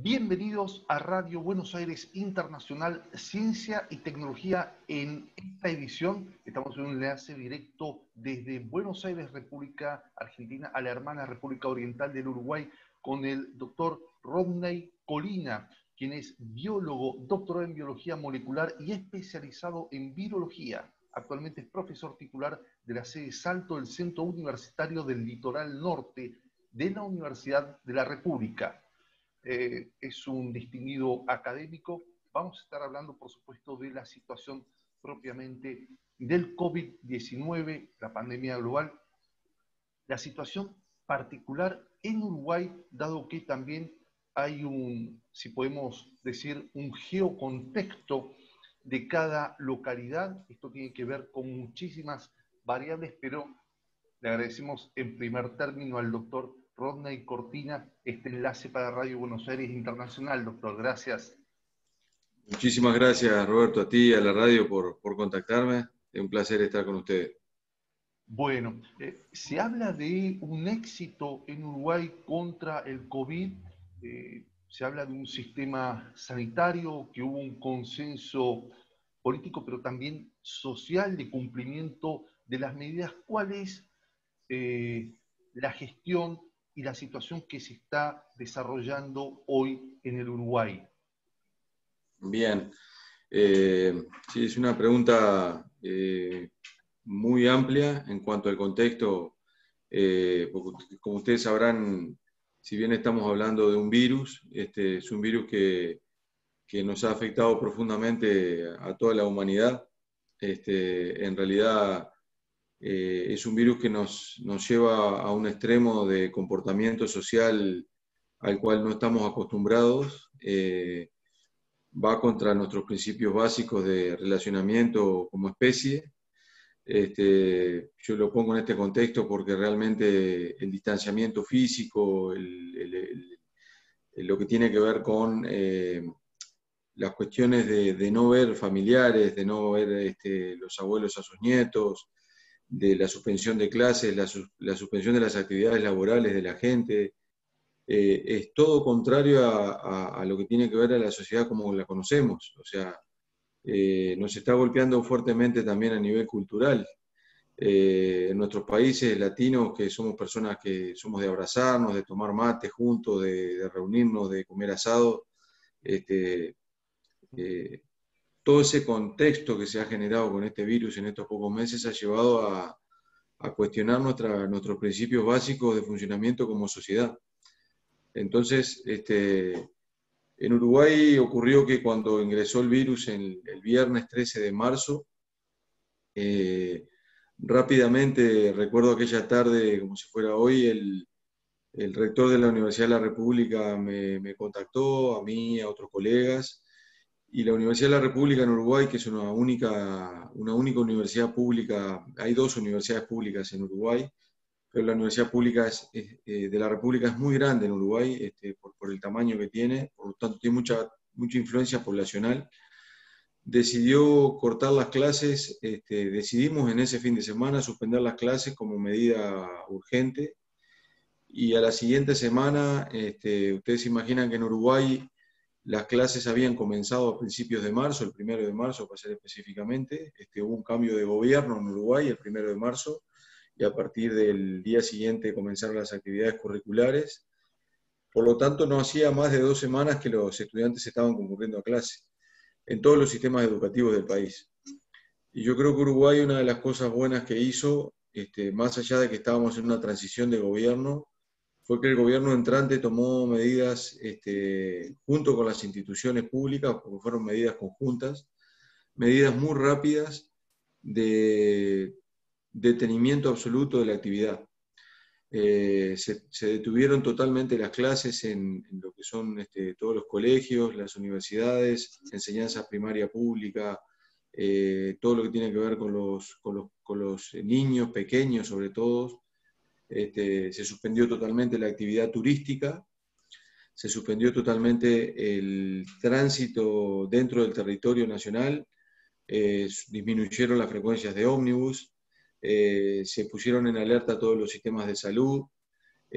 Bienvenidos a Radio Buenos Aires Internacional, Ciencia y Tecnología. En esta edición estamos en un enlace directo desde Buenos Aires, República Argentina, a la hermana República Oriental del Uruguay, con el doctor Rodney Colina, quien es biólogo, doctorado en biología molecular y especializado en virología. Actualmente es profesor titular de la sede Salto del Centro Universitario del Litoral Norte de la Universidad de la República. Es un distinguido académico. Vamos a estar hablando, por supuesto, de la situación propiamente del COVID-19, la pandemia global, la situación particular en Uruguay, dado que también hay un, si podemos decir, un geocontexto de cada localidad. Esto tiene que ver con muchísimas variables, pero le agradecemos en primer término al doctor Rodney Cortina este enlace para Radio Buenos Aires Internacional. Doctor, gracias. Muchísimas gracias, Roberto, a ti y a la radio por contactarme. Es un placer estar con ustedes. Bueno, se habla de un éxito en Uruguay contra el COVID. Se habla de un sistema sanitario, que hubo un consenso político, pero también social de cumplimiento de las medidas. ¿Cuál es la gestión y la situación que se está desarrollando hoy en el Uruguay? Bien, sí, es una pregunta muy amplia en cuanto al contexto, porque como ustedes sabrán, si bien estamos hablando de un virus, es un virus que nos ha afectado profundamente a toda la humanidad. En realidad es un virus que nos lleva a un extremo de comportamiento social al cual no estamos acostumbrados. Va contra nuestros principios básicos de relacionamiento como especie. Yo lo pongo en este contexto porque realmente el distanciamiento físico, lo que tiene que ver con las cuestiones de no ver familiares, de no ver los abuelos a sus nietos, de la suspensión de clases, la suspensión de las actividades laborales de la gente, es todo contrario a lo que tiene que ver a la sociedad como la conocemos. O sea, nos está golpeando fuertemente también a nivel cultural. En nuestros países latinos, que somos personas que somos de abrazarnos, de tomar mate juntos, de reunirnos, de comer asado, todo ese contexto que se ha generado con este virus en estos pocos meses ha llevado a cuestionar nuestros principios básicos de funcionamiento como sociedad. Entonces, en Uruguay ocurrió que cuando ingresó el virus el viernes 13 de marzo, rápidamente, recuerdo aquella tarde como si fuera hoy, el rector de la Universidad de la República me contactó, a mí, a otros colegas, y la Universidad de la República en Uruguay, que es una única universidad pública, hay dos universidades públicas en Uruguay, pero la Universidad Pública de la República es muy grande en Uruguay, por el tamaño que tiene, por lo tanto tiene mucha influencia poblacional. Decidió cortar las clases, decidimos en ese fin de semana suspender las clases como medida urgente, y a la siguiente semana, ustedes se imaginan que en Uruguay las clases habían comenzado a principios de marzo, el 1 de marzo para ser específicamente. Hubo un cambio de gobierno en Uruguay el 1 de marzo, y a partir del día siguiente comenzaron las actividades curriculares. Por lo tanto, no hacía más de 2 semanas que los estudiantes estaban concurriendo a clase en todos los sistemas educativos del país. Y yo creo que Uruguay, una de las cosas buenas que hizo, más allá de que estábamos en una transición de gobierno, fue que el gobierno entrante tomó medidas junto con las instituciones públicas, porque fueron medidas conjuntas, medidas muy rápidas de detenimiento absoluto de la actividad. Se detuvieron totalmente las clases en lo que son todos los colegios, las universidades, enseñanza primaria pública, todo lo que tiene que ver con los niños pequeños sobre todo. Se suspendió totalmente la actividad turística, se suspendió totalmente el tránsito dentro del territorio nacional, disminuyeron las frecuencias de ómnibus, se pusieron en alerta todos los sistemas de salud,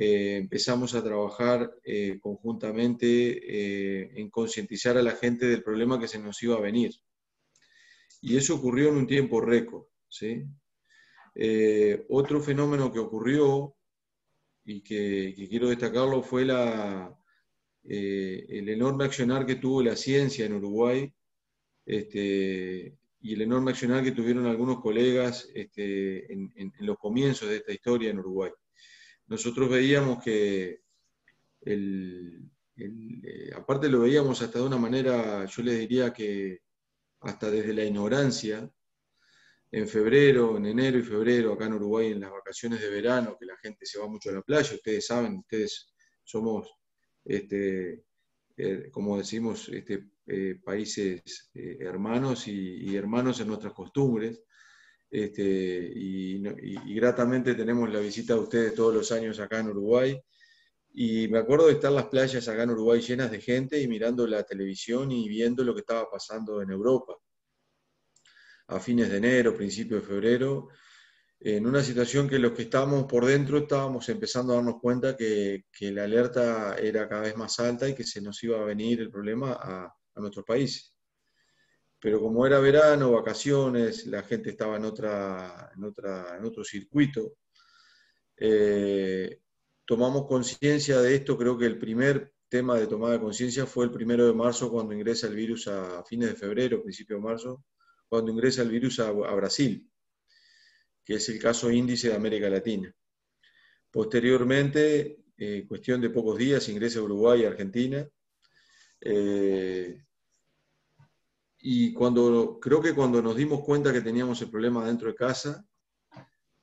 empezamos a trabajar conjuntamente en concientizar a la gente del problema que se nos iba a venir. Y eso ocurrió en un tiempo récord, ¿sí? Otro fenómeno que ocurrió y que quiero destacarlo fue el enorme accionar que tuvo la ciencia en Uruguay, y el enorme accionar que tuvieron algunos colegas en los comienzos de esta historia en Uruguay. Nosotros veíamos que, aparte lo veíamos hasta de una manera, yo les diría que hasta desde la ignorancia, en enero y febrero, acá en Uruguay, en las vacaciones de verano, que la gente se va mucho a la playa, ustedes saben, ustedes somos, como decimos, países hermanos y hermanos en nuestras costumbres, y gratamente tenemos la visita de ustedes todos los años acá en Uruguay, y me acuerdo de estar las playas acá en Uruguay llenas de gente y mirando la televisión y viendo lo que estaba pasando en Europa a fines de enero, principios de febrero, en una situación que los que estábamos por dentro estábamos empezando a darnos cuenta que la alerta era cada vez más alta y que se nos iba a venir el problema a nuestros países. Pero como era verano, vacaciones, la gente estaba en otro circuito, tomamos conciencia de esto. Creo que el primer tema de tomada de conciencia fue el 1 de marzo, cuando ingresa el virus a fines de febrero, principio de marzo, cuando ingresa el virus a Brasil, que es el caso índice de América Latina. Posteriormente, cuestión de pocos días, ingresa a Uruguay y Argentina. Y creo que cuando nos dimos cuenta que teníamos el problema dentro de casa,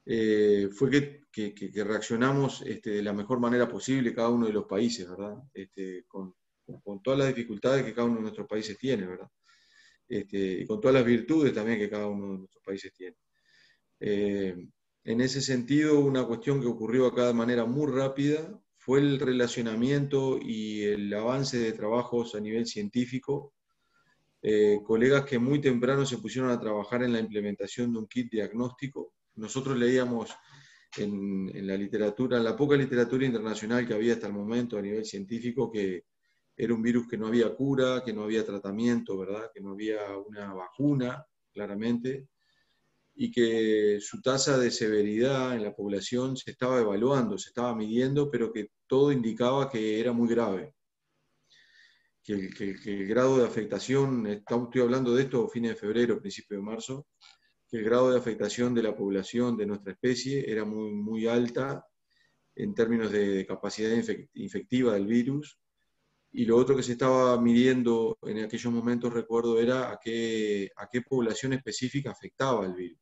fue que reaccionamos de la mejor manera posible cada uno de los países, ¿verdad? Con todas las dificultades que cada uno de nuestros países tiene, ¿verdad? Y con todas las virtudes también que cada uno de nuestros países tiene. En ese sentido, una cuestión que ocurrió acá de manera muy rápida fue el relacionamiento y el avance de trabajos a nivel científico. Colegas que muy temprano se pusieron a trabajar en la implementación de un kit diagnóstico. Nosotros leíamos en la literatura, en la poca literatura internacional que había hasta el momento a nivel científico, que era un virus que no había cura, que no había tratamiento, ¿verdad? Que no había una vacuna, claramente, y que su tasa de severidad en la población se estaba evaluando, se estaba midiendo, pero que todo indicaba que era muy grave. Que el grado de afectación, estoy hablando de esto a fines de febrero, principio de marzo, que el grado de afectación de la población de nuestra especie era muy, muy alta en términos de capacidad infectiva del virus. Y lo otro que se estaba midiendo en aquellos momentos, recuerdo, era a qué población específica afectaba el virus.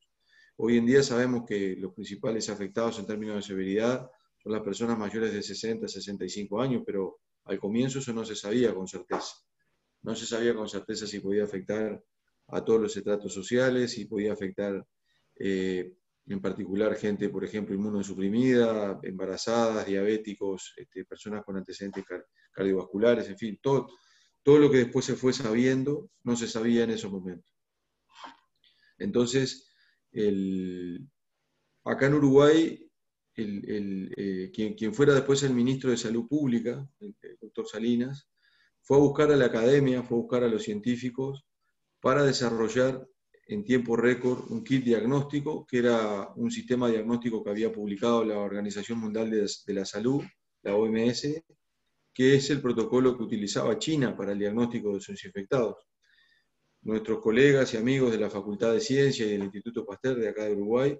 Hoy en día sabemos que los principales afectados en términos de severidad son las personas mayores de 60 a 65 años, pero al comienzo eso no se sabía con certeza. No se sabía con certeza si podía afectar a todos los estratos sociales, si podía afectar en particular gente, por ejemplo, inmunosuprimida, embarazadas, diabéticos, personas con antecedentes cardiovasculares, en fin, todo lo que después se fue sabiendo no se sabía en esos momentos. Entonces, acá en Uruguay, quien fuera después el ministro de Salud Pública, el doctor Salinas, fue a buscar a la academia, fue a buscar a los científicos para desarrollar en tiempo récord un kit diagnóstico, que era un sistema diagnóstico que había publicado la Organización Mundial de la Salud, la OMS, que es el protocolo que utilizaba China para el diagnóstico de sus infectados. Nuestros colegas y amigos de la Facultad de Ciencia y del Instituto Pasteur de acá de Uruguay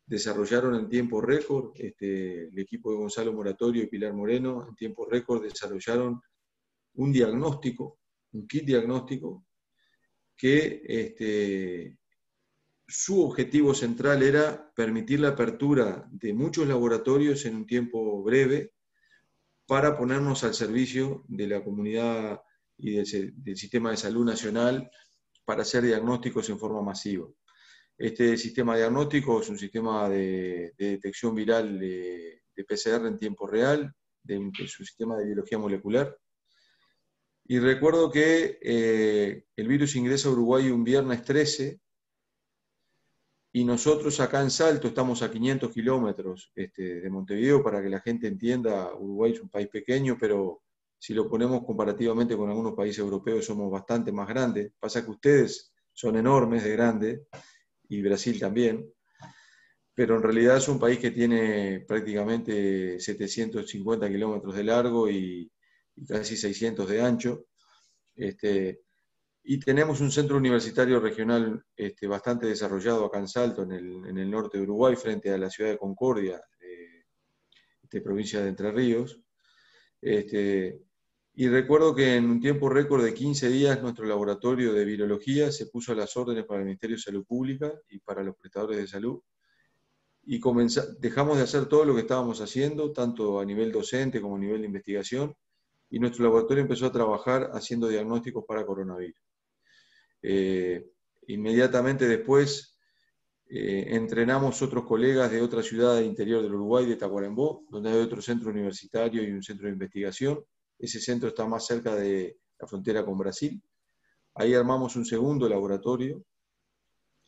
desarrollaron en tiempo récord, el equipo de Gonzalo Moratorio y Pilar Moreno, en tiempo récord desarrollaron un diagnóstico, un kit diagnóstico, que su objetivo central era permitir la apertura de muchos laboratorios en un tiempo breve para ponernos al servicio de la comunidad y del sistema de salud nacional para hacer diagnósticos en forma masiva. Este sistema diagnóstico es un sistema de detección viral de PCR en tiempo real, es un sistema de biología molecular. Y recuerdo que el virus ingresa a Uruguay un viernes 13, Y nosotros acá en Salto estamos a 500 kilómetros de Montevideo, para que la gente entienda. Uruguay es un país pequeño, pero si lo ponemos comparativamente con algunos países europeos somos bastante más grandes. Pasa que ustedes son enormes de grande, y Brasil también, pero en realidad es un país que tiene prácticamente 750 kilómetros de largo y casi 600 de ancho. Y tenemos un centro universitario regional bastante desarrollado acá en Salto, en el norte de Uruguay, frente a la ciudad de Concordia, provincia de Entre Ríos. Y recuerdo que en un tiempo récord de 15 días nuestro laboratorio de virología se puso a las órdenes para el Ministerio de Salud Pública y para los prestadores de salud. Y dejamos de hacer todo lo que estábamos haciendo, tanto a nivel docente como a nivel de investigación, y nuestro laboratorio empezó a trabajar haciendo diagnósticos para coronavirus. Inmediatamente después entrenamos otros colegas de otra ciudad del interior del Uruguay, de Tacuarembó, donde hay otro centro universitario y un centro de investigación. Ese centro está más cerca de la frontera con Brasil. Ahí armamos un segundo laboratorio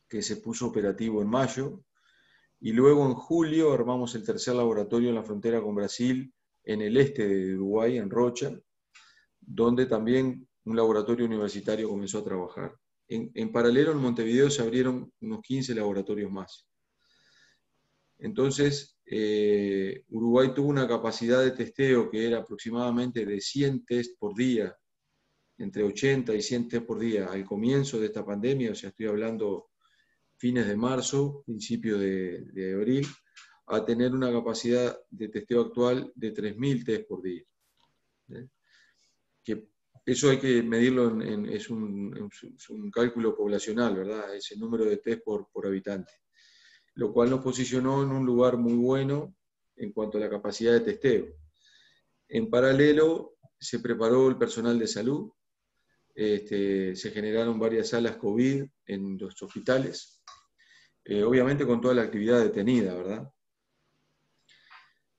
que se puso operativo en mayo, y luego en julio armamos el tercer laboratorio en la frontera con Brasil, en el este de Uruguay, en Rocha, donde también un laboratorio universitario comenzó a trabajar. En paralelo, en Montevideo se abrieron unos 15 laboratorios más. Entonces, Uruguay tuvo una capacidad de testeo que era aproximadamente de 100 test por día, entre 80 y 100 test por día al comienzo de esta pandemia, o sea, estoy hablando fines de marzo, principio de abril, a tener una capacidad de testeo actual de 3.000 test por día. Que eso hay que medirlo, es un cálculo poblacional, ¿verdad? Es el número de test por habitante. Lo cual nos posicionó en un lugar muy bueno en cuanto a la capacidad de testeo. En paralelo, se preparó el personal de salud, se generaron varias salas COVID en los hospitales, obviamente con toda la actividad detenida, ¿verdad?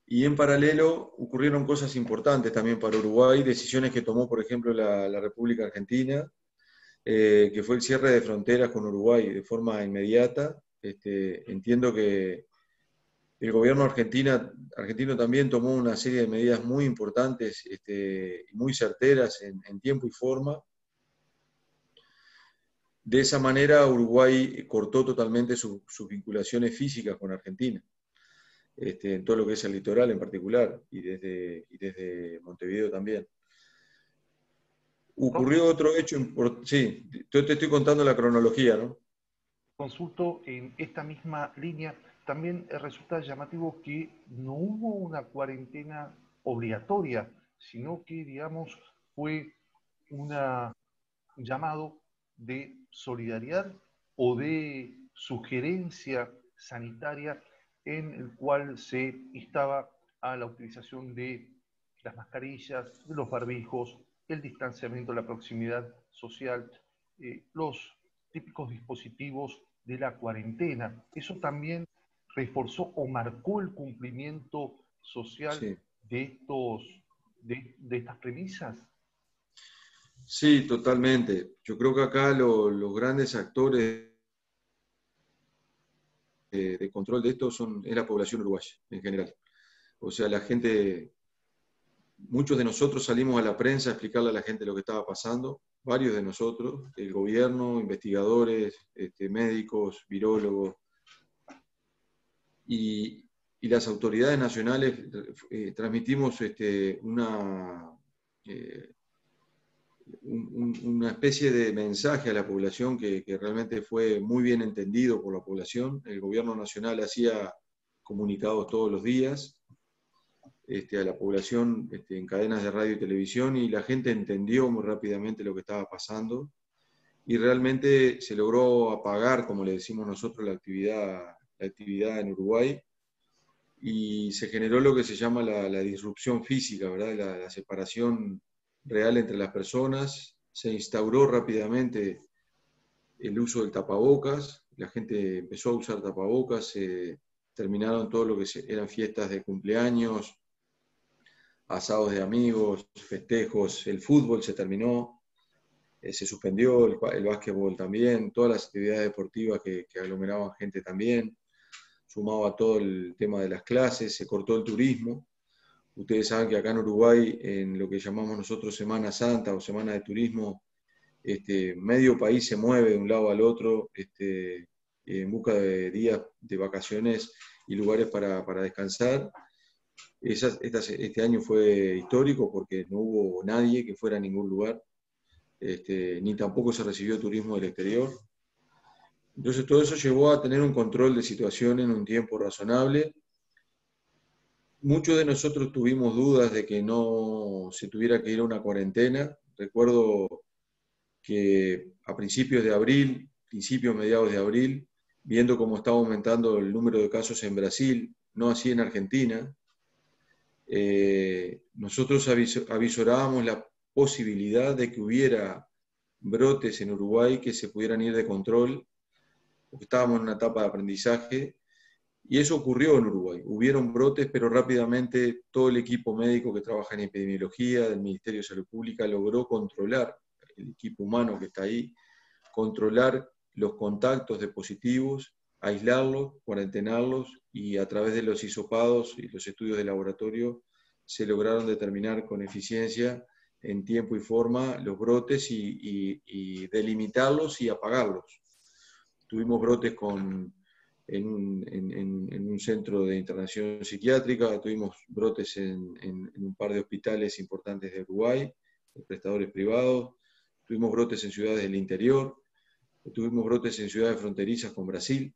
Y en paralelo ocurrieron cosas importantes también para Uruguay, decisiones que tomó, por ejemplo, la República Argentina, que fue el cierre de fronteras con Uruguay de forma inmediata. Entiendo que el gobierno argentino también tomó una serie de medidas muy importantes y muy certeras en tiempo y forma. De esa manera, Uruguay cortó totalmente sus vinculaciones físicas con Argentina, en todo lo que es el litoral en particular, y desde Montevideo también. Ocurrió otro hecho importante. Sí, yo te estoy contando la cronología, ¿no? Consulto en esta misma línea. También resulta llamativo que no hubo una cuarentena obligatoria, sino que, digamos, fue un llamado de solidaridad o de sugerencia sanitaria, en el cual se instaba a la utilización de las mascarillas, de los barbijos, el distanciamiento, la proximidad social, los típicos dispositivos de la cuarentena. Eso también reforzó o marcó el cumplimiento social Sí. de estas premisas. Sí, totalmente. Yo creo que acá los grandes actores de control de esto es la población uruguaya en general. O sea, la gente, muchos de nosotros salimos a la prensa a explicarle a la gente lo que estaba pasando, varios de nosotros, el gobierno, investigadores, médicos, virólogos, y las autoridades nacionales transmitimos una especie de mensaje a la población que realmente fue muy bien entendido por la población. El gobierno nacional hacía comunicados todos los días a la población en cadenas de radio y televisión, y la gente entendió muy rápidamente lo que estaba pasando, y realmente se logró apagar, como le decimos nosotros, la actividad en Uruguay, y se generó lo que se llama la disrupción física, ¿verdad? La separación real entre las personas. Se instauró rápidamente el uso del tapabocas, la gente empezó a usar tapabocas, terminaron todo lo que eran fiestas de cumpleaños, asados de amigos, festejos, el fútbol se terminó. se suspendió el básquetbol también, todas las actividades deportivas que aglomeraban gente también, sumado a todo el tema de las clases, se cortó el turismo. Ustedes saben que acá en Uruguay, en lo que llamamos nosotros Semana Santa o Semana de Turismo, medio país se mueve de un lado al otro en busca de días de vacaciones y lugares para descansar. Este año fue histórico porque no hubo nadie que fuera a ningún lugar, ni tampoco se recibió turismo del exterior. Entonces todo eso llevó a tener un control de situación en un tiempo razonable. Muchos de nosotros tuvimos dudas de que no se tuviera que ir a una cuarentena. Recuerdo que a mediados de abril, viendo cómo estaba aumentando el número de casos en Brasil, no así en Argentina, nosotros avisorábamos la posibilidad de que hubiera brotes en Uruguay que se pudieran ir de control, porque estábamos en una etapa de aprendizaje, y eso ocurrió en Uruguay. Hubieron brotes, pero rápidamente todo el equipo médico que trabaja en epidemiología del Ministerio de Salud Pública logró controlar, el equipo humano que está ahí, controlar los contactos de positivos, aislarlos, cuarentenarlos, y a través de los hisopados y los estudios de laboratorio se lograron determinar con eficiencia, en tiempo y forma, los brotes y delimitarlos y apagarlos. Tuvimos brotes en un centro de internación psiquiátrica, tuvimos brotes en un par de hospitales importantes de Uruguay, de prestadores privados, tuvimos brotes en ciudades del interior, tuvimos brotes en ciudades fronterizas con Brasil,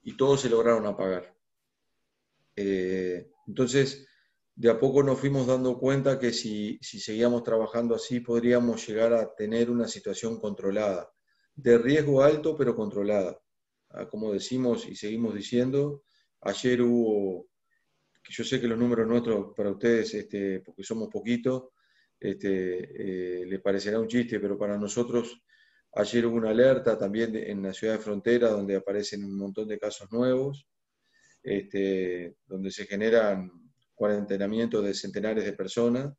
y todos se lograron apagar. Entonces, de a poco nos fuimos dando cuenta que si seguíamos trabajando así, podríamos llegar a tener una situación controlada, de riesgo alto, pero controlada. Como decimos y seguimos diciendo, ayer hubo, que yo sé que los números nuestros para ustedes, porque somos poquitos, les parecerá un chiste, pero para nosotros ayer hubo una alerta también en la ciudad de Frontera, donde aparecen un montón de casos nuevos, donde se generan cuarentenamientos de centenares de personas,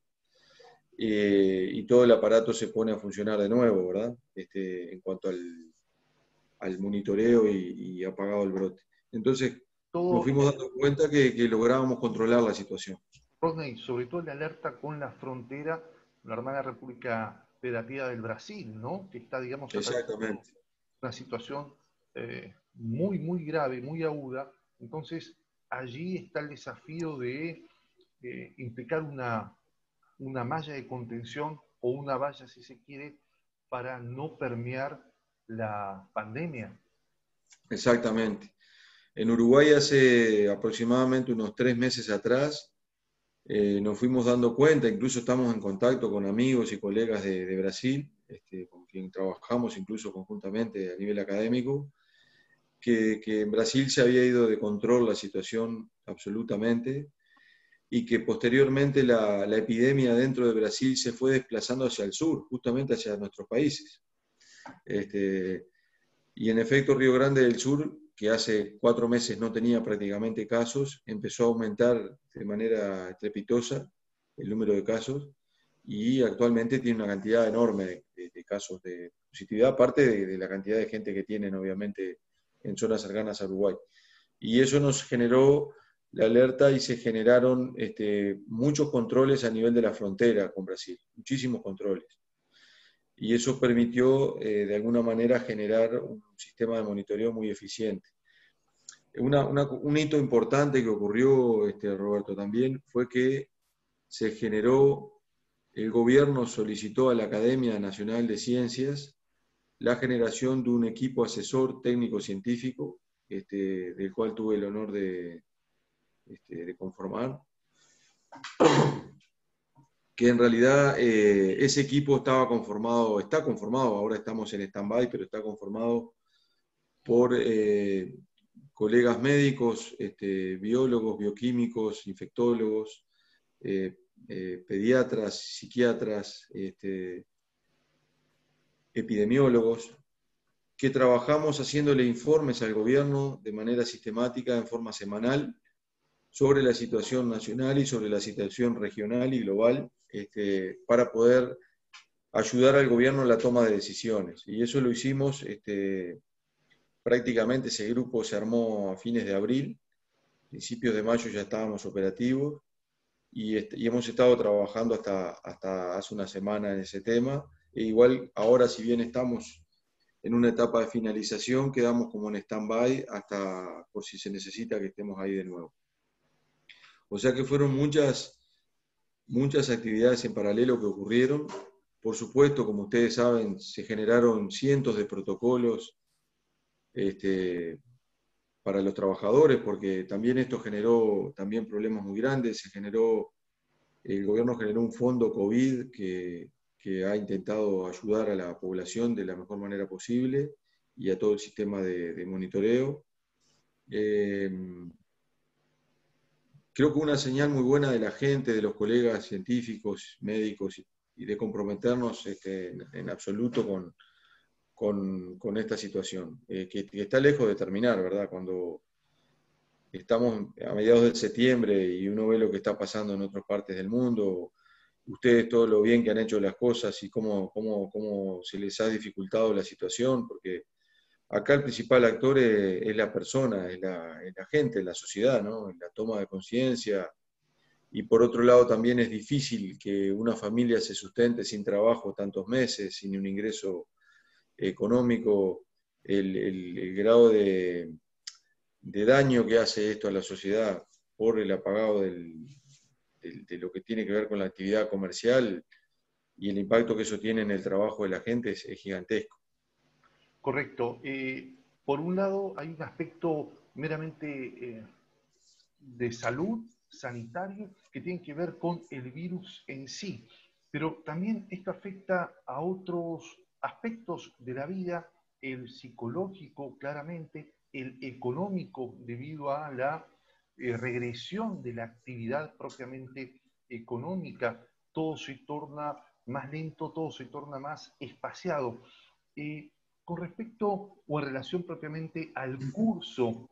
y todo el aparato se pone a funcionar de nuevo, ¿verdad? En cuanto al monitoreo y apagado el brote. Entonces, nos Todo, fuimos dando cuenta que lográbamos controlar la situación. Rodney, sobre todo la alerta con la frontera, la hermana República Federativa del Brasil, ¿no? Que está, digamos, atravesando Exactamente. una situación muy, muy grave, muy aguda. Entonces, allí está el desafío de implicar una malla de contención o una valla, si se quiere, para no permear la pandemia. Exactamente. En Uruguay hace aproximadamente unos 3 meses atrás nos fuimos dando cuenta, incluso estamos en contacto con amigos y colegas de Brasil, con quien trabajamos incluso conjuntamente a nivel académico, que en Brasil se había ido de control la situación absolutamente, y que posteriormente la epidemia dentro de Brasil se fue desplazando hacia el sur, justamente hacia nuestros países. Y en efecto, Río Grande del Sur, que hace 4 meses no tenía prácticamente casos, empezó a aumentar de manera estrepitosa el número de casos, y actualmente tiene una cantidad enorme de casos de positividad, aparte de la cantidad de gente que tienen, obviamente, en zonas cercanas a Uruguay. Y eso nos generó la alerta y se generaron muchos controles a nivel de la frontera con Brasil, muchísimos controles. Y eso permitió, de alguna manera, generar un sistema de monitoreo muy eficiente. Un hito importante que ocurrió, Roberto, también fue que se generó, el gobierno solicitó a la Academia Nacional de Ciencias la generación de un equipo asesor técnico-científico, del cual tuve el honor de conformar, que en realidad ese equipo está conformado, ahora estamos en stand-by, pero está conformado por colegas médicos, biólogos, bioquímicos, infectólogos, pediatras, psiquiatras, epidemiólogos, que trabajamos haciéndole informes al gobierno de manera sistemática, en forma semanal, sobre la situación nacional y sobre la situación regional y global, para poder ayudar al gobierno en la toma de decisiones. Y eso lo hicimos, prácticamente ese grupo se armó a fines de abril, principios de mayo ya estábamos operativos, y hemos estado trabajando hasta hace una semana en ese tema. E igual ahora, si bien estamos en una etapa de finalización, quedamos como en stand-by hasta por si se necesita que estemos ahí de nuevo. O sea que fueron muchas actividades en paralelo que ocurrieron. Por supuesto, como ustedes saben, se generaron cientos de protocolos para los trabajadores, porque también esto generó también problemas muy grandes. El gobierno generó un fondo COVID que ha intentado ayudar a la población de la mejor manera posible y a todo el sistema de monitoreo. Creo que una señal muy buena de la gente, de los colegas científicos, médicos, y de comprometernos en absoluto con esta situación, que está lejos de terminar, ¿verdad? Cuando estamos a mediados de septiembre y uno ve lo que está pasando en otras partes del mundo, ustedes todo lo bien que han hecho las cosas y cómo se les ha dificultado la situación, porque acá el principal actor es la persona, es la gente, la sociedad, ¿no? La toma de conciencia. Y por otro lado también es difícil que una familia se sustente sin trabajo tantos meses, sin un ingreso económico. El grado de daño que hace esto a la sociedad por el apagado de lo que tiene que ver con la actividad comercial y el impacto que eso tiene en el trabajo de la gente es gigantesco. Correcto. Por un lado, hay un aspecto meramente de salud sanitario que tiene que ver con el virus en sí, pero también esto afecta a otros aspectos de la vida, el psicológico claramente, el económico debido a la regresión de la actividad propiamente económica, todo se torna más lento, todo se torna más espaciado. Eh, con respecto o en relación propiamente al curso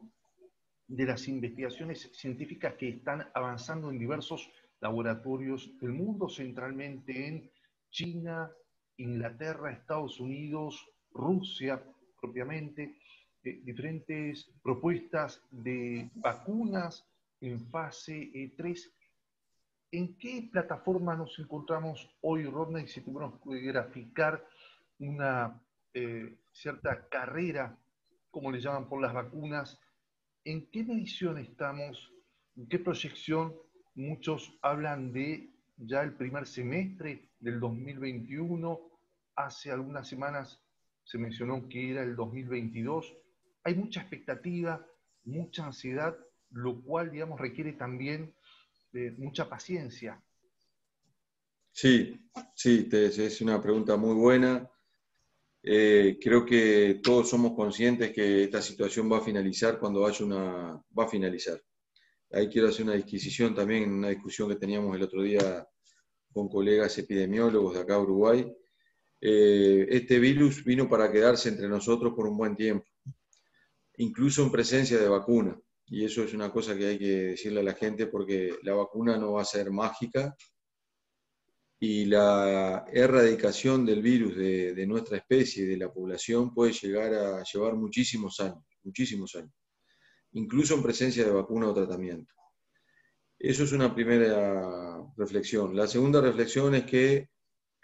de las investigaciones científicas que están avanzando en diversos laboratorios del mundo, centralmente en China, Inglaterra, Estados Unidos, Rusia propiamente, diferentes propuestas de vacunas en fase 3. ¿En qué plataforma nos encontramos hoy, Rodney, si tuviéramos que graficar una cierta carrera, como le llaman, por las vacunas? ¿En qué medición estamos? ¿En qué proyección? Muchos hablan de ya el primer semestre del 2021. Hace algunas semanas se mencionó que era el 2022. Hay mucha expectativa, mucha ansiedad, lo cual, digamos, requiere también de mucha paciencia. Sí, sí, es una pregunta muy buena. Creo que todos somos conscientes que esta situación va a finalizar cuando va a finalizar. Ahí quiero hacer una disquisición también en una discusión que teníamos el otro día con colegas epidemiólogos de acá de Uruguay. Este virus vino para quedarse entre nosotros por un buen tiempo, incluso en presencia de vacuna. Y eso es una cosa que hay que decirle a la gente porque la vacuna no va a ser mágica y la erradicación del virus de nuestra especie, de la población, puede llegar a llevar muchísimos años, incluso en presencia de vacuna o tratamiento. Eso es una primera reflexión. La segunda reflexión es que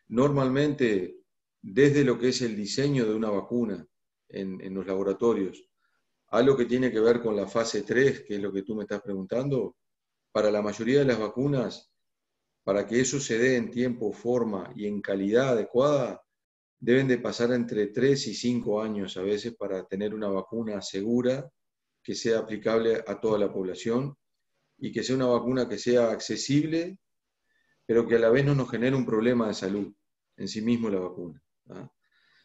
normalmente, desde lo que es el diseño de una vacuna en los laboratorios, a lo que tiene que ver con la fase 3, que es lo que tú me estás preguntando, para la mayoría de las vacunas, para que eso se dé en tiempo, forma y en calidad adecuada, deben de pasar entre 3 y 5 años a veces para tener una vacuna segura que sea aplicable a toda la población y que sea una vacuna que sea accesible, pero que a la vez no nos genere un problema de salud en sí mismo la vacuna. ¿Ah?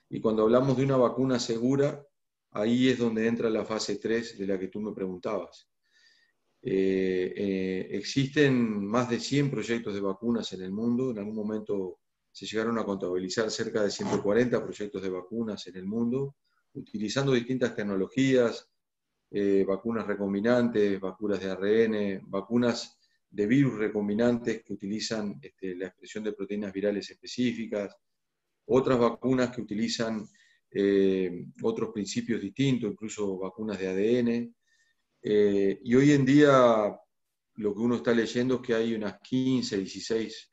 Y cuando hablamos de una vacuna segura, ahí es donde entra la fase 3 de la que tú me preguntabas. Existen más de 100 proyectos de vacunas en el mundo. En algún momento se llegaron a contabilizar cerca de 140 proyectos de vacunas en el mundo, utilizando distintas tecnologías, vacunas recombinantes, vacunas de ARN, vacunas de virus recombinantes que utilizan la expresión de proteínas virales específicas, otras vacunas que utilizan otros principios distintos, incluso vacunas de ADN. Y hoy en día lo que uno está leyendo es que hay unas 15, 16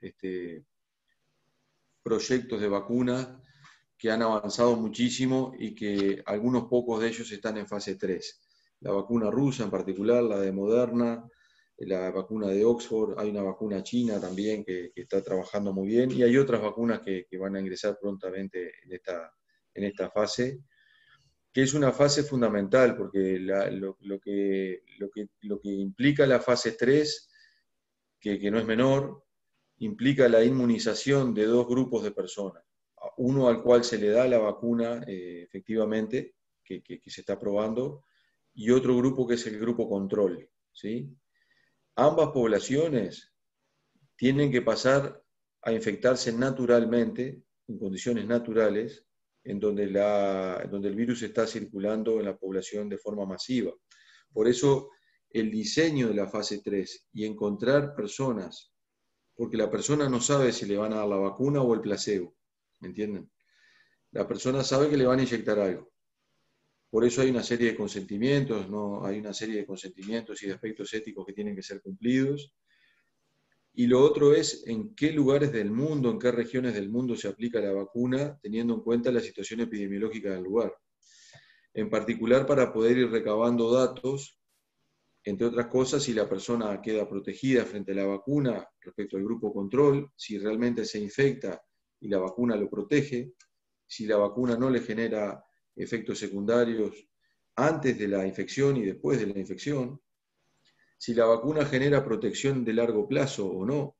proyectos de vacunas que han avanzado muchísimo y que algunos pocos de ellos están en fase 3. La vacuna rusa en particular, la de Moderna, la vacuna de Oxford, hay una vacuna china también que está trabajando muy bien, y hay otras vacunas que van a ingresar prontamente en esta fase, que es una fase fundamental, porque lo que implica la fase 3, que no es menor, implica la inmunización de dos grupos de personas. Uno al cual se le da la vacuna efectivamente, que se está probando, y otro grupo que es el grupo control, ¿sí? Ambas poblaciones tienen que pasar a infectarse naturalmente, en condiciones naturales, en donde el virus está circulando en la población de forma masiva. Por eso el diseño de la fase 3 y encontrar personas, porque la persona no sabe si le van a dar la vacuna o el placebo, ¿me entienden? La persona sabe que le van a inyectar algo. Por eso hay una serie de consentimientos, ¿no? Hay una serie de consentimientos y de aspectos éticos que tienen que ser cumplidos. Y lo otro es en qué lugares del mundo, en qué regiones del mundo se aplica la vacuna, teniendo en cuenta la situación epidemiológica del lugar. En particular, para poder ir recabando datos, entre otras cosas, si la persona queda protegida frente a la vacuna respecto al grupo control, si realmente se infecta y la vacuna lo protege, si la vacuna no le genera efectos secundarios antes de la infección y después de la infección, si la vacuna genera protección de largo plazo o no,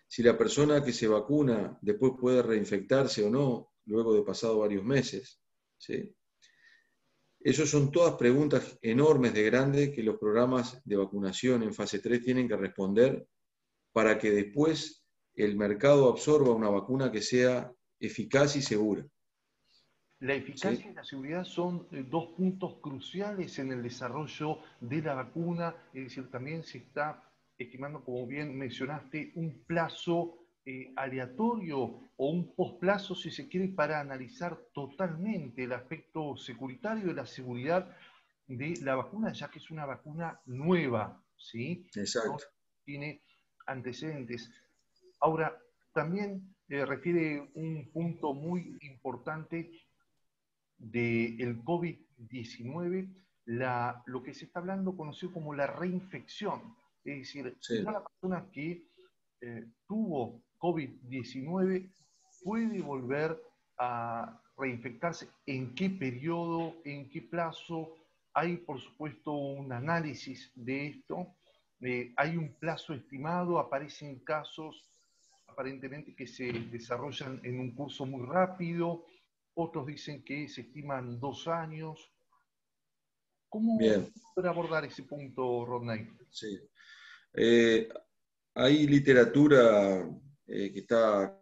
si la persona que se vacuna después puede reinfectarse o no, luego de pasado varios meses, ¿sí? Esas son todas preguntas enormes de grandes que los programas de vacunación en fase 3 tienen que responder para que después el mercado absorba una vacuna que sea eficaz y segura. La eficacia y la seguridad son dos puntos cruciales en el desarrollo de la vacuna, es decir, también se está estimando, como bien mencionaste, un plazo aleatorio o un posplazo, si se quiere, para analizar totalmente el aspecto securitario y la seguridad de la vacuna, ya que es una vacuna nueva, ¿sí? No Exacto. tiene antecedentes. Ahora, también refiere un punto muy importante del COVID-19, lo que se está hablando conocido como la reinfección. Es decir, Sí. ya la persona que tuvo COVID-19 puede volver a reinfectarse. ¿En qué periodo? ¿En qué plazo? Hay, por supuesto, un análisis de esto. Hay un plazo estimado, aparecen casos aparentemente que se desarrollan en un curso muy rápido, otros dicen que se estiman 2 años. ¿Cómo Bien, poder abordar ese punto, Rodney? sí. Eh, Hay literatura que está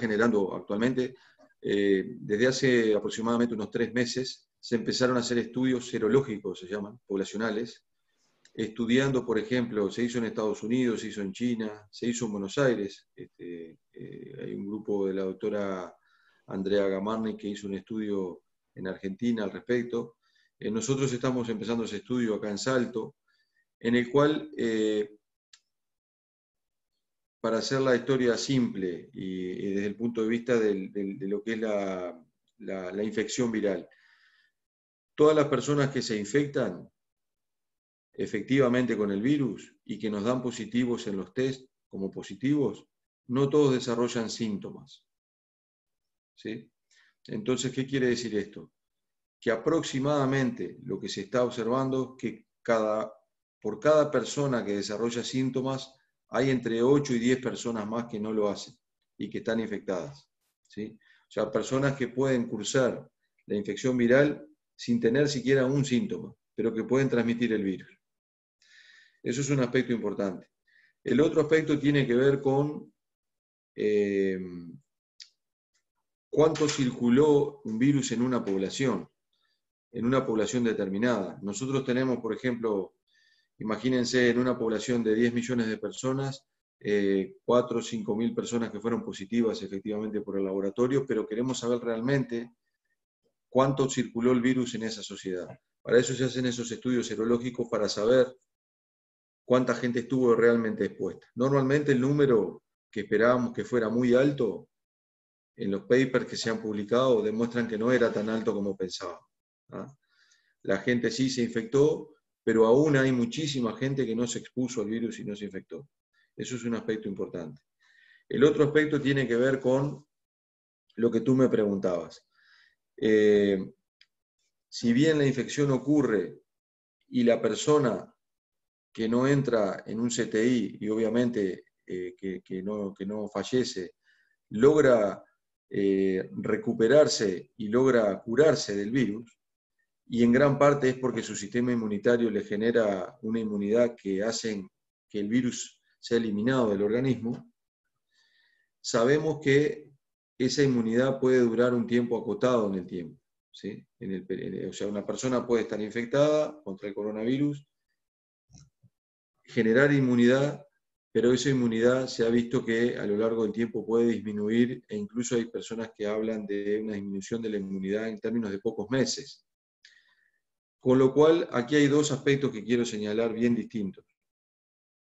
generando actualmente. Desde hace aproximadamente unos 3 meses se empezaron a hacer estudios serológicos, se llaman, poblacionales, estudiando, por ejemplo, se hizo en Estados Unidos, se hizo en China, se hizo en Buenos Aires. Hay un grupo de la doctora Andrea Gamarni que hizo un estudio en Argentina al respecto. Nosotros estamos empezando ese estudio acá en Salto, en el cual, para hacer la historia simple y desde el punto de vista de lo que es la infección viral, todas las personas que se infectan efectivamente con el virus y que nos dan positivos en los test como positivos, no todos desarrollan síntomas, ¿sí? Entonces, ¿qué quiere decir esto? Que aproximadamente lo que se está observando es que por cada persona que desarrolla síntomas, hay entre 8 y 10 personas más que no lo hacen y que están infectadas, ¿sí? O sea, personas que pueden cursar la infección viral sin tener siquiera un síntoma, pero que pueden transmitir el virus. Eso es un aspecto importante. El otro aspecto tiene que ver con cuánto circuló un virus en una población determinada. Nosotros tenemos, por ejemplo, imagínense en una población de 10 millones de personas, 4 o 5 mil personas que fueron positivas efectivamente por el laboratorio, pero queremos saber realmente cuánto circuló el virus en esa sociedad. Para eso se hacen esos estudios serológicos para saber cuánta gente estuvo realmente expuesta. Normalmente el número que esperábamos que fuera muy alto, en los papers que se han publicado, demuestran que no era tan alto como pensábamos. La gente sí se infectó, pero aún hay muchísima gente que no se expuso al virus y no se infectó. Eso es un aspecto importante. El otro aspecto tiene que ver con lo que tú me preguntabas. Si bien la infección ocurre y la persona que no entra en un CTI y obviamente que no fallece, logra recuperarse y logra curarse del virus, y en gran parte es porque su sistema inmunitario le genera una inmunidad que hace que el virus sea eliminado del organismo, sabemos que esa inmunidad puede durar un tiempo acotado en el tiempo. ¿Sí? O sea, una persona puede estar infectada contra el coronavirus, generar inmunidad, pero esa inmunidad se ha visto que a lo largo del tiempo puede disminuir e incluso hay personas que hablan de una disminución de la inmunidad en términos de pocos meses. Con lo cual, aquí hay dos aspectos que quiero señalar bien distintos.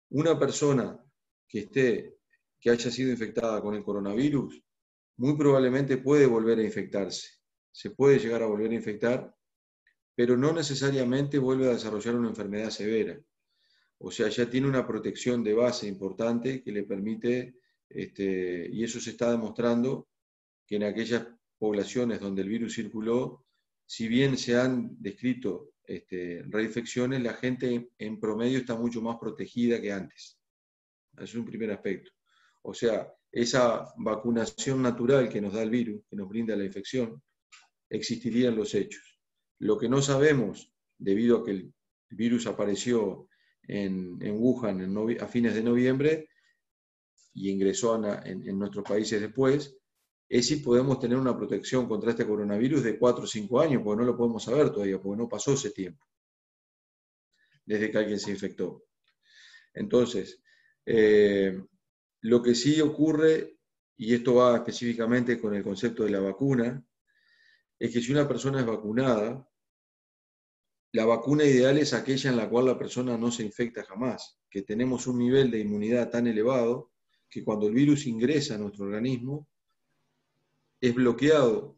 Una persona que haya sido infectada con el coronavirus, muy probablemente puede volver a infectarse. Se puede llegar a volver a infectar, pero no necesariamente vuelve a desarrollar una enfermedad severa. O sea, ya tiene una protección de base importante que le permite, y eso se está demostrando, que en aquellas poblaciones donde el virus circuló, si bien se han descrito reinfecciones, la gente en promedio está mucho más protegida que antes. Ese es un primer aspecto. O sea, esa vacunación natural que nos da el virus, que nos brinda la infección, existiría en los hechos. Lo que no sabemos, debido a que el virus apareció en Wuhan a fines de noviembre y ingresó en nuestros países después, es si podemos tener una protección contra este coronavirus de 4 o 5 años, porque no lo podemos saber todavía, porque no pasó ese tiempo, desde que alguien se infectó. Entonces, lo que sí ocurre, y esto va específicamente con el concepto de la vacuna, es que si una persona es vacunada, la vacuna ideal es aquella en la cual la persona no se infecta jamás, que tenemos un nivel de inmunidad tan elevado que cuando el virus ingresa a nuestro organismo, es bloqueado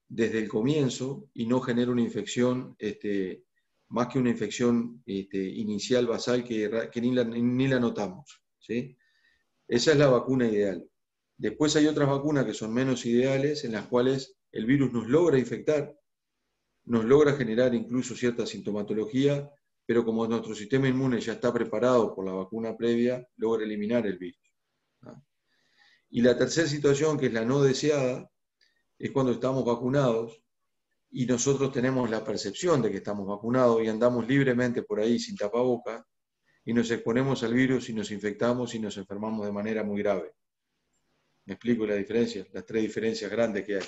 desde el comienzo y no genera una infección, más que una infección inicial basal que ni la notamos. ¿Sí? Esa es la vacuna ideal. Después hay otras vacunas que son menos ideales, en las cuales el virus nos logra infectar, nos logra generar incluso cierta sintomatología, pero como nuestro sistema inmune ya está preparado por la vacuna previa, logra eliminar el virus. ¿No? Y la tercera situación, que es la no deseada, es cuando estamos vacunados y nosotros tenemos la percepción de que estamos vacunados y andamos libremente por ahí sin tapaboca y nos exponemos al virus y nos infectamos y nos enfermamos de manera muy grave. ¿Me explico la diferencia? Las tres diferencias grandes que hay.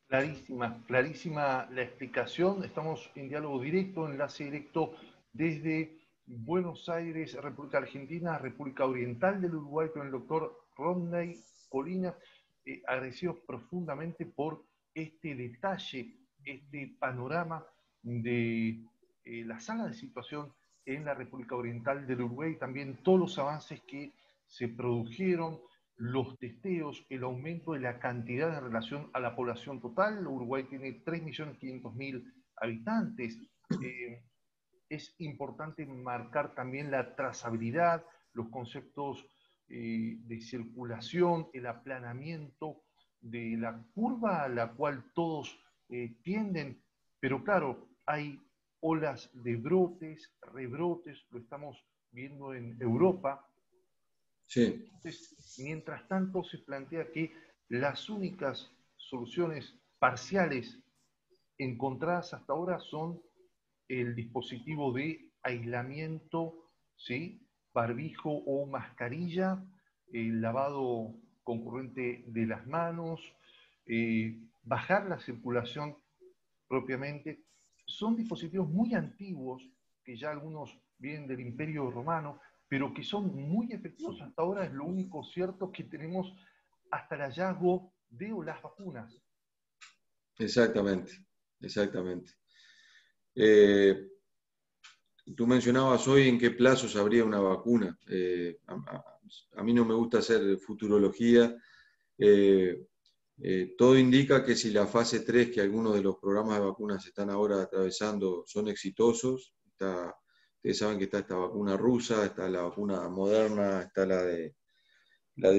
Clarísima, clarísima la explicación. Estamos en diálogo directo, enlace directo desde Buenos Aires, República Argentina, República Oriental del Uruguay, con el doctor Rodney Colina. Agradecidos profundamente por este detalle, este panorama de la sala de situación en la República Oriental del Uruguay, también todos los avances que se produjeron, los testeos, el aumento de la cantidad en relación a la población total. Uruguay tiene 3.500.000 habitantes. Es importante marcar también la trazabilidad, los conceptos de circulación, el aplanamiento de la curva a la cual todos tienden, pero claro, hay olas de brotes, rebrotes, lo estamos viendo en Europa. Sí. Entonces, mientras tanto, se plantea que las únicas soluciones parciales encontradas hasta ahora son el dispositivo de aislamiento, ¿sí? Barbijo o mascarilla, el lavado concurrente de las manos, bajar la circulación propiamente. Son dispositivos muy antiguos que ya algunos vienen del Imperio Romano, pero que son muy efectivos hasta ahora, es lo único cierto que tenemos hasta el hallazgo de las vacunas. Exactamente, exactamente. Eh, Tú mencionabas hoy en qué plazos habría una vacuna. A mí no me gusta hacer futurología. Eh, Todo indica que si la fase 3, que algunos de los programas de vacunas están ahora atravesando, son exitosos, ustedes saben que está esta vacuna rusa, está la vacuna Moderna, está la de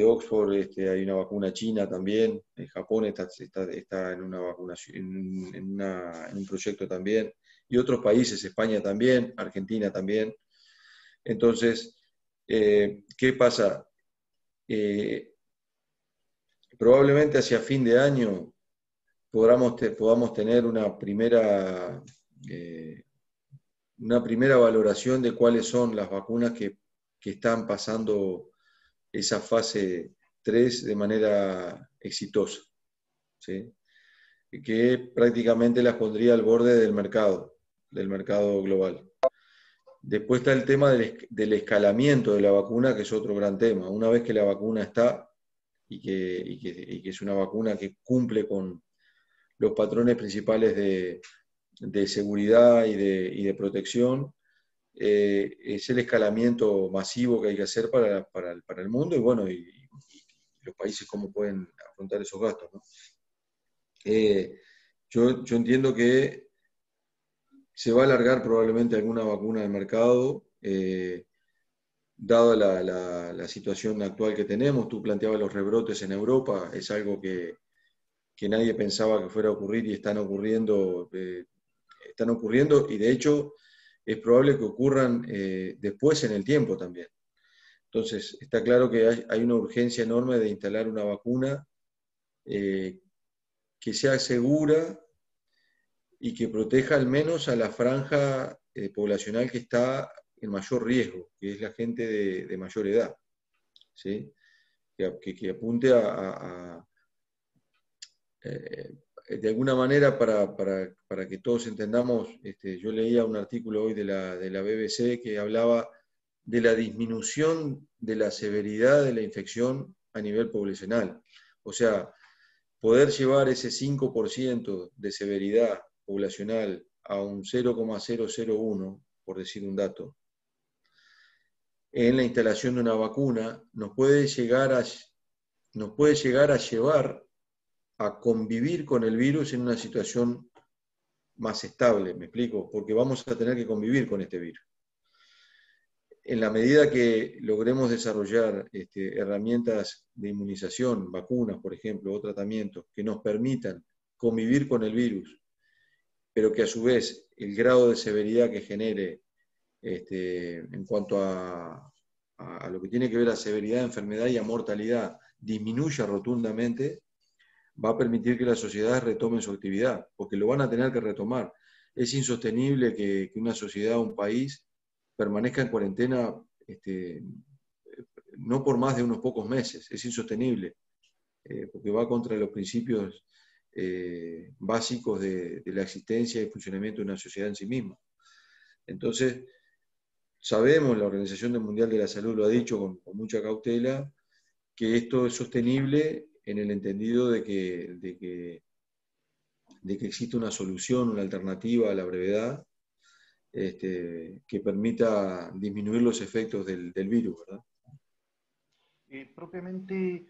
Oxford, hay una vacuna china también, en Japón está en una vacunación, en un proyecto también, y otros países, España también, Argentina también. Entonces, ¿qué pasa? Eh, Probablemente hacia fin de año podamos tener eh, una primera valoración de cuáles son las vacunas que están pasando esa fase 3 de manera exitosa, ¿sí? Que prácticamente las pondría al borde del mercado global. Después está el tema del escalamiento de la vacuna, que es otro gran tema. Una vez que la vacuna está y que es una vacuna que cumple con los patrones principales de seguridad y de protección, es el escalamiento masivo que hay que hacer para el mundo y bueno, y los países cómo pueden afrontar esos gastos, ¿no? Yo entiendo que se va a alargar probablemente alguna vacuna del mercado, dada la situación actual que tenemos. Tú planteabas los rebrotes en Europa, es algo que nadie pensaba que fuera a ocurrir y están ocurriendo y de hecho es probable que ocurran después en el tiempo también. Entonces, está claro que hay una urgencia enorme de instalar una vacuna eh, que sea segura y que proteja al menos a la franja poblacional que está en mayor riesgo, que es la gente de mayor edad, ¿sí? Que apunte de alguna manera para que todos entendamos, yo leía un artículo hoy de la BBC que hablaba de la disminución de la severidad de la infección a nivel poblacional. O sea, poder llevar ese 5% de severidad poblacional a un 0,001, por decir un dato, en la instalación de una vacuna, nos puede llegar a llevar a convivir con el virus en una situación más estable, ¿me explico? Porque vamos a tener que convivir con este virus. En la medida que logremos desarrollar herramientas de inmunización, vacunas, por ejemplo, o tratamientos que nos permitan convivir con el virus, pero que a su vez el grado de severidad que genere en cuanto a lo que tiene que ver a severidad de enfermedad y a mortalidad disminuya rotundamente, va a permitir que las sociedades retomen su actividad, porque lo van a tener que retomar. Es insostenible que una sociedad, un país, permanezca en cuarentena no por más de unos pocos meses, es insostenible, porque va contra los principios básicos de la existencia y funcionamiento de una sociedad en sí misma. Entonces, sabemos, la Organización Mundial de la Salud lo ha dicho con mucha cautela, que esto es sostenible en el entendido de que existe una solución, una alternativa a la brevedad, que permita disminuir los efectos del virus, ¿verdad? Propiamente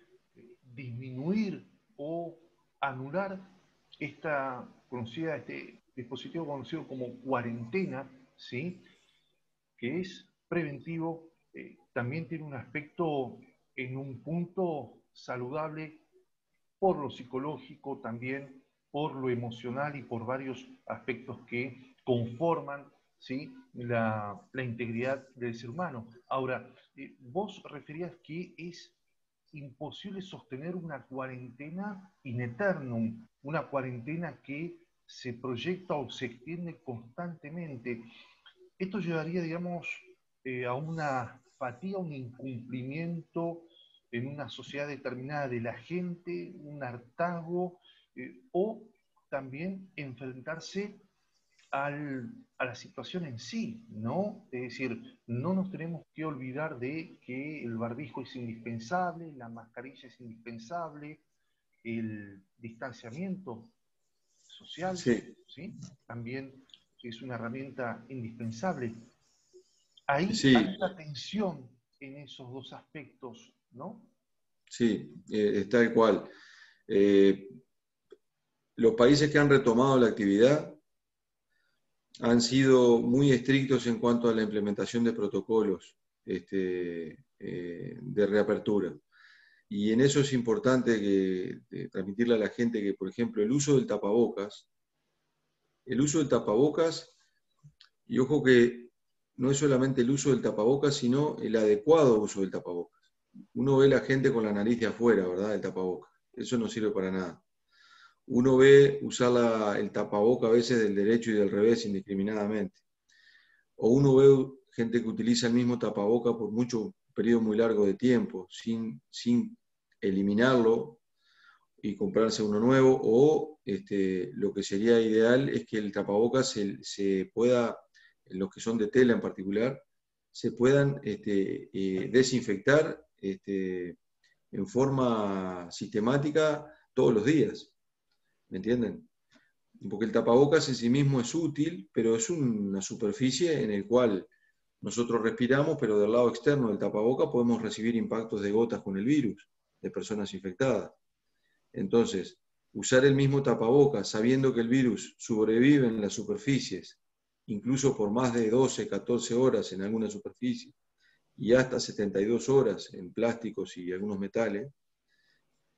disminuir o anular este dispositivo conocido como cuarentena, ¿sí? Que es preventivo, también tiene un aspecto en un punto saludable por lo psicológico, también por lo emocional y por varios aspectos que conforman, ¿sí? la integridad del ser humano. Ahora, vos referías que es imposible sostener una cuarentena in eternum, una cuarentena que se proyecta o se extiende constantemente. Esto llevaría, digamos, a una fatiga, un incumplimiento en una sociedad determinada de la gente, un hartazgo, o también enfrentarse a la situación en sí, ¿no? Es decir, no nos tenemos que olvidar de que el barbijo es indispensable, la mascarilla es indispensable, el distanciamiento social, Sí, ¿sí? También es una herramienta indispensable. Ahí hay sí, una tensión en esos dos aspectos, ¿no? sí, es tal cual. Eh, los países que han retomado la actividad han sido muy estrictos en cuanto a la implementación de protocolos de reapertura. Y en eso es importante transmitirle a la gente que, por ejemplo, el uso del tapabocas, y ojo que no es solamente el uso del tapabocas, sino el adecuado uso del tapabocas. Uno ve la gente con la nariz de afuera, ¿verdad? El tapabocas. Eso no sirve para nada. Uno ve usar el tapaboca a veces del derecho y del revés indiscriminadamente. O uno ve gente que utiliza el mismo tapaboca por mucho periodo muy largo de tiempo, sin eliminarlo y comprarse uno nuevo, o lo que sería ideal es que el tapabocas se pueda, los que son de tela en particular, se puedan desinfectar en forma sistemática todos los días. ¿Me entienden? Porque el tapabocas en sí mismo es útil, pero es una superficie en la cual nosotros respiramos, pero del lado externo del tapabocas podemos recibir impactos de gotas con el virus de personas infectadas. Entonces, usar el mismo tapabocas sabiendo que el virus sobrevive en las superficies, incluso por más de 12, 14 horas en alguna superficie, y hasta 72 horas en plásticos y algunos metales,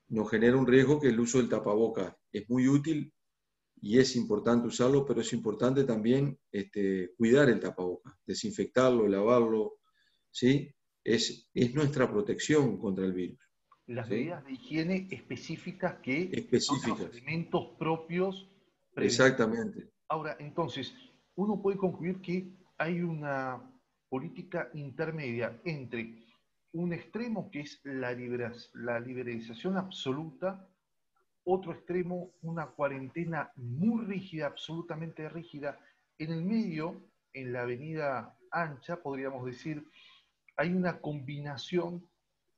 nos genera un riesgo que el uso del tapabocas es muy útil y es importante usarlo, pero es importante también cuidar el tapabocas, desinfectarlo, lavarlo, ¿sí? Es nuestra protección contra el virus, Las ¿sí? medidas de higiene específicas que son los Específicas, elementos propios preventivos. exactamente, Ahora, entonces, uno puede concluir que hay una política intermedia entre un extremo que es la liberalización absoluta, otro extremo, una cuarentena muy rígida, absolutamente rígida. En el medio, en la avenida ancha, podríamos decir, hay una combinación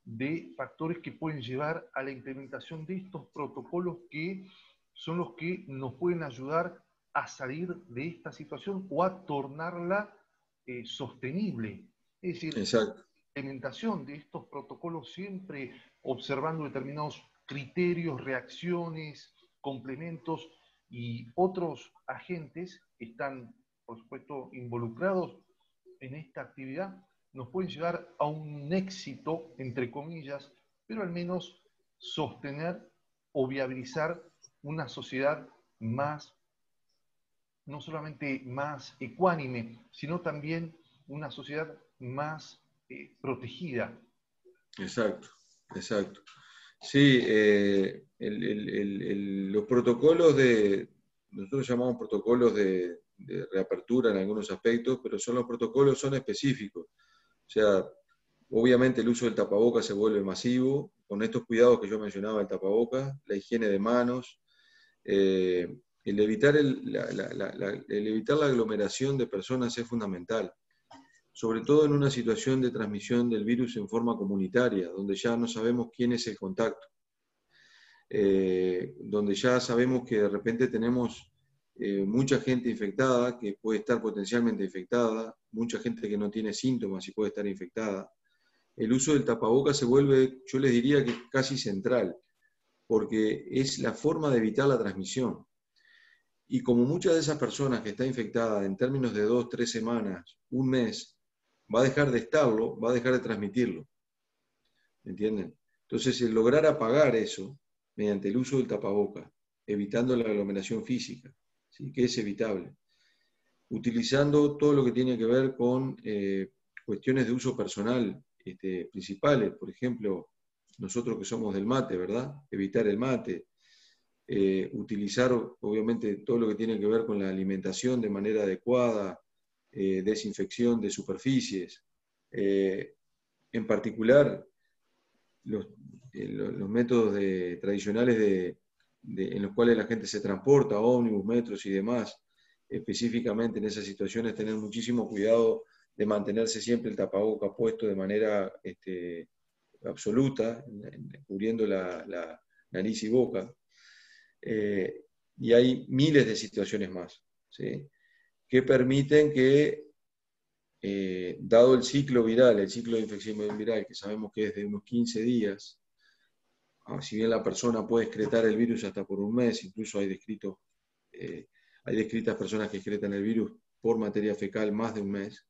de factores que pueden llevar a la implementación de estos protocolos que son los que nos pueden ayudar a salir de esta situación o a tornarla sostenible. Es decir, exacto, la implementación de estos protocolos siempre observando determinados criterios, reacciones, complementos y otros agentes que están, por supuesto, involucrados en esta actividad, nos pueden llevar a un éxito, entre comillas, pero al menos sostener o viabilizar una sociedad más, no solamente más ecuánime, sino también una sociedad más protegida. exacto, exacto. Sí, los protocolos nosotros llamamos protocolos de reapertura en algunos aspectos, pero los protocolos son específicos. O sea, obviamente el uso del tapabocas se vuelve masivo, con estos cuidados que yo mencionaba, el tapabocas, la higiene de manos, el evitar, el evitar la aglomeración de personas es fundamental, sobre todo en una situación de transmisión del virus en forma comunitaria, donde ya no sabemos quién es el contacto, donde ya sabemos que de repente tenemos mucha gente infectada, que puede estar potencialmente infectada, mucha gente que no tiene síntomas y puede estar infectada. El uso del tapaboca se vuelve, yo les diría que casi central, porque es la forma de evitar la transmisión. Y como muchas de esas personas que está infectada en términos de 2, 3 semanas, un mes, va a dejar de estarlo, va a dejar de transmitirlo. ¿Me entienden? Entonces, el lograr apagar eso mediante el uso del tapaboca, evitando la aglomeración física, ¿sí? Que es evitable, utilizando todo lo que tiene que ver con cuestiones de uso personal principales, por ejemplo, nosotros que somos del mate, ¿verdad? Evitar el mate, utilizar obviamente todo lo que tiene que ver con la alimentación de manera adecuada, desinfección de superficies, en particular los métodos tradicionales en los cuales la gente se transporta, ómnibus, metros y demás, específicamente en esas situaciones, tener muchísimo cuidado de mantenerse siempre el tapaboca puesto de manera absoluta, cubriendo la nariz y boca. Y hay miles de situaciones más, ¿sí?, que permiten que, dado el ciclo viral, el ciclo de infección viral, que sabemos que es de unos 15 días, si bien la persona puede excretar el virus hasta por un mes, incluso hay descritas personas que excretan el virus por materia fecal más de un mes,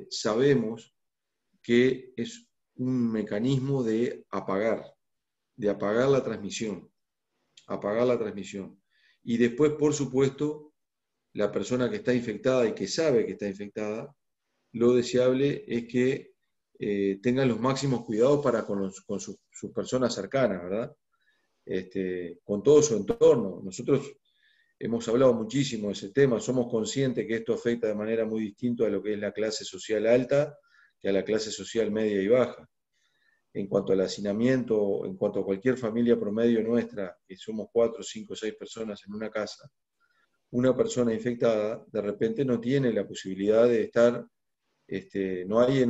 sabemos que es un mecanismo de apagar la transmisión, Y después, por supuesto, la persona que está infectada y que sabe que está infectada, lo deseable es que tengan los máximos cuidados para con sus personas cercanas, ¿verdad? Con todo su entorno. Nosotros hemos hablado muchísimo de ese tema, somos conscientes que esto afecta de manera muy distinta a lo que es la clase social alta que a la clase social media y baja. En cuanto al hacinamiento, en cuanto a cualquier familia promedio nuestra, que somos 4, 5, 6 personas en una casa, una persona infectada de repente no tiene la posibilidad de estar, no hay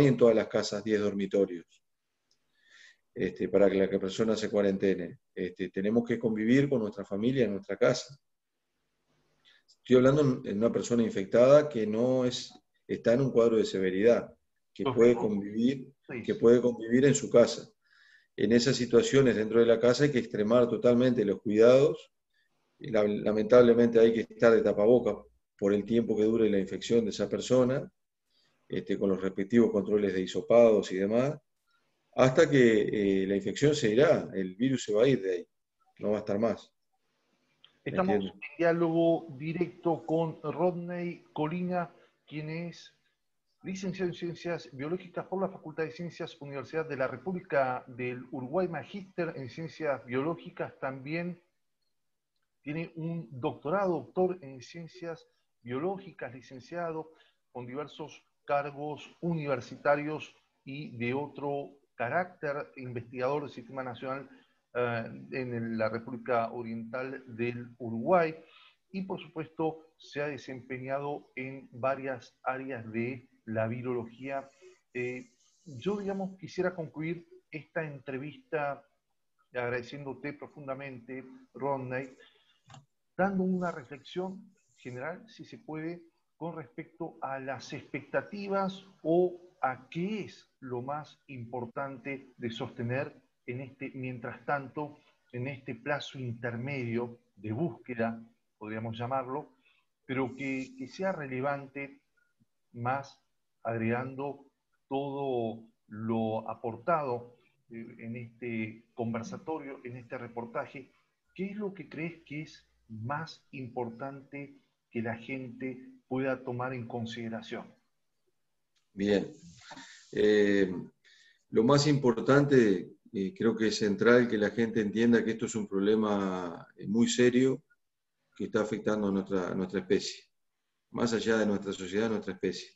en todas las casas 10 dormitorios para que la persona se cuarentene. Tenemos que convivir con nuestra familia en nuestra casa. Estoy hablando en una persona infectada que no está en un cuadro de severidad, que puede convivir en su casa. En esas situaciones dentro de la casa hay que extremar totalmente los cuidados. Lamentablemente hay que estar de tapaboca por el tiempo que dure la infección de esa persona, con los respectivos controles de hisopados y demás, hasta que la infección se irá, el virus se va a ir de ahí, no va a estar más. Estamos en diálogo directo con Rodney Colina, quien es licenciado en Ciencias Biológicas por la Facultad de Ciencias, Universidad de la República del Uruguay, magíster en Ciencias Biológicas, también tiene un doctor en Ciencias Biológicas, licenciado, con diversos cargos universitarios y de otro carácter, investigador del Sistema Nacional en la República Oriental del Uruguay, y por supuesto se ha desempeñado en varias áreas de la virología. Yo, digamos, quisiera concluir esta entrevista agradeciéndote profundamente, Rodney, dando una reflexión general, si se puede, con respecto a las expectativas o a qué es lo más importante de sostener mientras tanto, en este plazo intermedio de búsqueda, podríamos llamarlo, pero que sea relevante, más agregando todo lo aportado en este conversatorio, en este reportaje. ¿Qué es lo que crees que es más importante que la gente pueda tomar en consideración? Bien. Lo más importante, creo que es central, que la gente entienda que esto es un problema muy serio que está afectando a nuestra especie, más allá de nuestra sociedad, nuestra especie.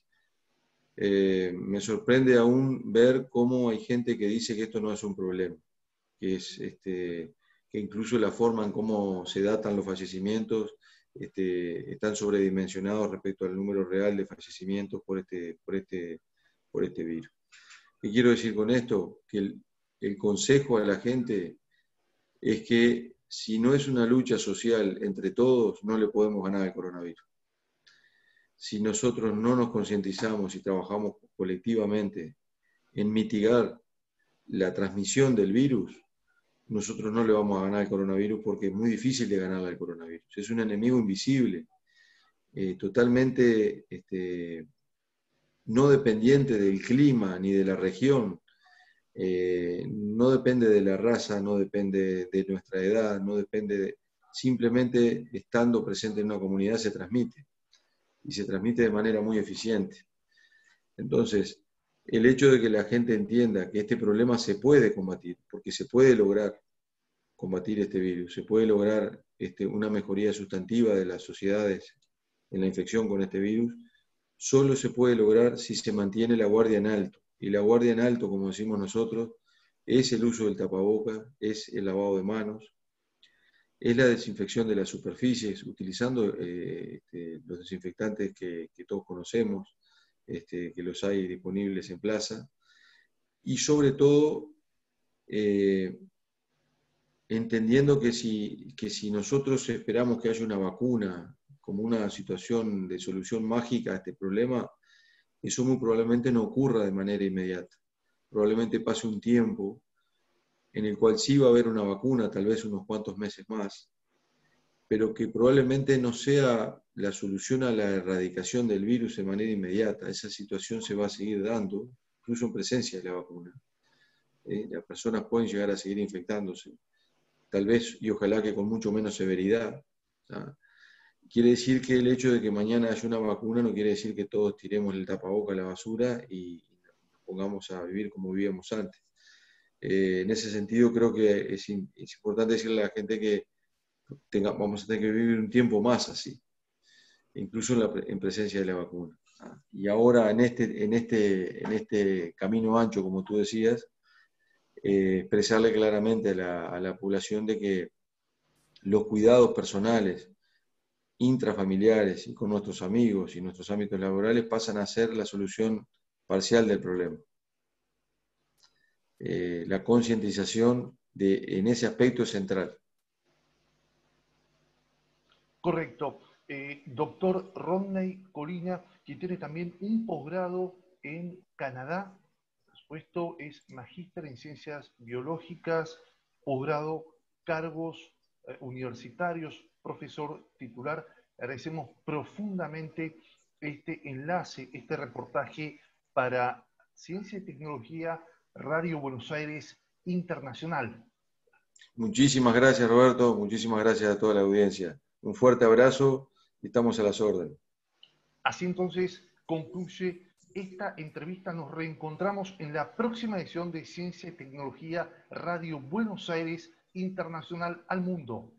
Me sorprende aún ver cómo hay gente que dice que esto no es un problema, que incluso la forma en cómo se datan los fallecimientos están sobredimensionados respecto al número real de fallecimientos por este virus. ¿Qué quiero decir con esto? Que el consejo a la gente es que si no es una lucha social entre todos, no le podemos ganar al coronavirus. Si nosotros no nos concientizamos y trabajamos colectivamente en mitigar la transmisión del virus, nosotros no le vamos a ganar al coronavirus porque es muy difícil de ganarle al coronavirus. Es un enemigo invisible, totalmente no dependiente del clima ni de la región, no depende de la raza, no depende de nuestra edad, no depende simplemente estando presente en una comunidad se transmite, y se transmite de manera muy eficiente. Entonces, el hecho de que la gente entienda que este problema se puede combatir, porque se puede lograr combatir este virus, se puede lograr una mejoría sustantiva de las sociedades en la infección con este virus, solo se puede lograr si se mantiene la guardia en alto. Y la guardia en alto, como decimos nosotros, es el uso del tapaboca, es el lavado de manos, es la desinfección de las superficies, utilizando los desinfectantes que todos conocemos, que los hay disponibles en plaza, y sobre todo entendiendo que si nosotros esperamos que haya una vacuna como una situación de solución mágica a este problema, eso muy probablemente no ocurra de manera inmediata. Probablemente pase un tiempo en el cual sí va a haber una vacuna, tal vez unos cuantos meses más, pero que probablemente no sea la solución a la erradicación del virus de manera inmediata. Esa situación se va a seguir dando, incluso en presencia de la vacuna. Las personas pueden llegar a seguir infectándose, tal vez y ojalá que con mucho menos severidad. ¿Ah? Quiere decir que el hecho de que mañana haya una vacuna no quiere decir que todos tiremos el tapaboca a la basura y nos pongamos a vivir como vivíamos antes. En ese sentido creo que es importante decirle a la gente que vamos a tener que vivir un tiempo más así, incluso en presencia de la vacuna. Y ahora en este camino ancho, como tú decías, expresarle claramente a la población de que los cuidados personales, intrafamiliares y con nuestros amigos y nuestros ámbitos laborales pasan a ser la solución parcial del problema. La concientización en ese aspecto es central. Correcto. Doctor Rodney Colina, quien tiene también un posgrado en Canadá, por supuesto, es magíster en ciencias biológicas, posgrado, cargos universitarios, profesor titular. Agradecemos profundamente este enlace, este reportaje para Ciencia y Tecnología Radio Buenos Aires Internacional. Muchísimas gracias, Roberto. Muchísimas gracias a toda la audiencia. Un fuerte abrazo y estamos a las órdenes. Así entonces concluye esta entrevista. Nos reencontramos en la próxima edición de Ciencia y Tecnología Radio Buenos Aires Internacional al Mundo.